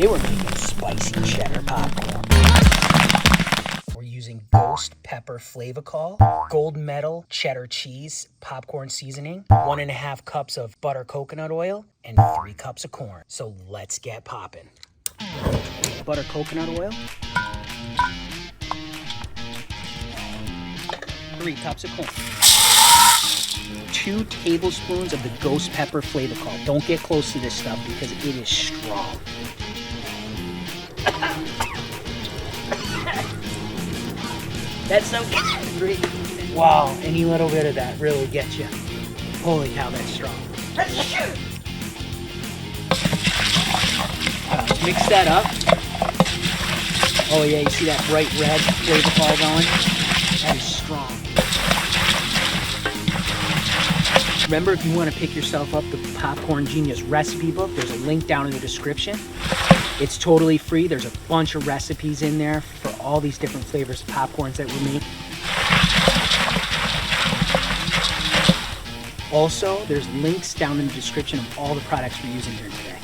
They were making spicy cheddar popcorn. We're using Ghost Pepper Flavacol, gold medal cheddar cheese popcorn seasoning, 1.5 cups of butter coconut oil, and 3 cups of corn. So let's get popping. Butter coconut oil, 3 cups of corn, 2 tablespoons of the Ghost Pepper Flavacol. Don't get close to this stuff because it is strong. That's so good. Wow, any little bit of that really gets you. Holy cow, that's strong. Mix that up. Oh yeah, you see that bright red Flavacol going? That is strong. Remember, if you want to pick yourself up the Popcorn Genius recipe book, there's a link down in the description. It's totally free. There's a bunch of recipes in there for all these different flavors of popcorns that we make. Also, there's links down in the description of all the products we're using here today.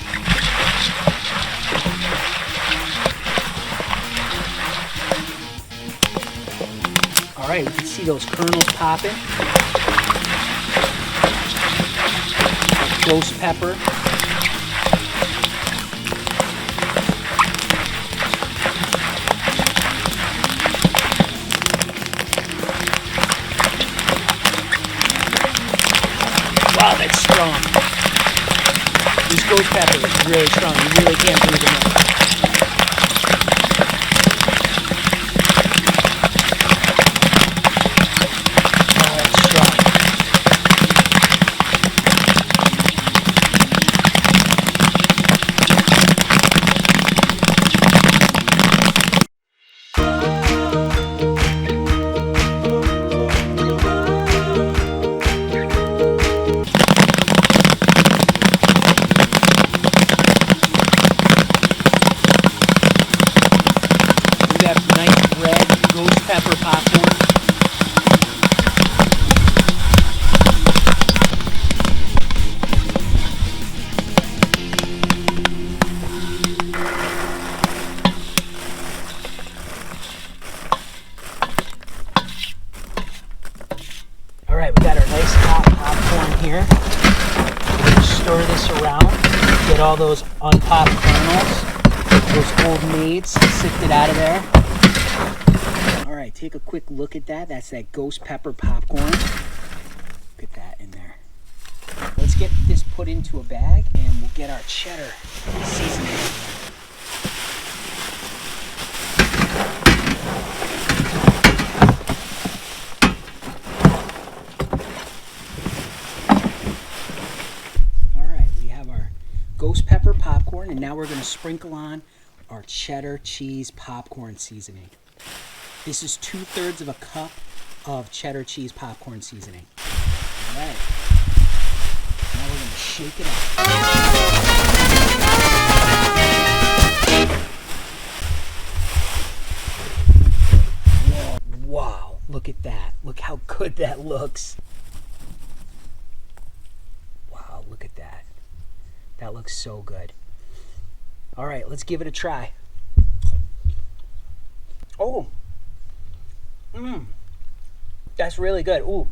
All right, we can see those kernels popping. Ghost pepper. Wow, that's strong. This ghost pepper is really strong. You really can't believe it. Oh, that's strong. Nice red ghost pepper popcorn. All right, we got our nice hot popcorn here. We're gonna stir this around, get all those unpopped kernels, those old maids sifted out of there. All right, take a quick look at that. That's that ghost pepper popcorn. Look at that in there. Let's get this put into a bag and we'll get our cheddar seasoning. All right, we have our ghost pepper popcorn, and now we're going to sprinkle on our cheddar cheese popcorn seasoning. This is 2/3 of a cup of cheddar cheese popcorn seasoning. All right. Now we're going to shake it up. Whoa, wow, look at that. Look how good that looks. Wow, look at that. That looks so good. All right, let's give it a try. Oh. That's really good. Ooh,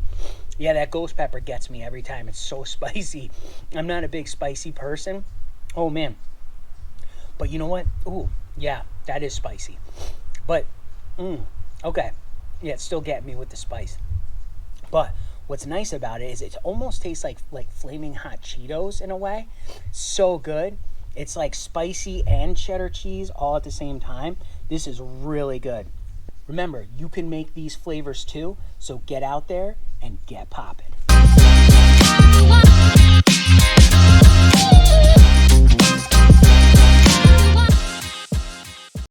yeah, that ghost pepper gets me every time. It's so spicy. I'm not a big spicy person. Oh man. But you know what? Ooh, yeah, that is spicy. But, okay. Yeah, it's still getting me with the spice. But what's nice about it is it almost tastes like flaming hot Cheetos in a way. So good. It's like spicy and cheddar cheese all at the same time. This is really good. Remember, you can make these flavors too, so get out there and get popping.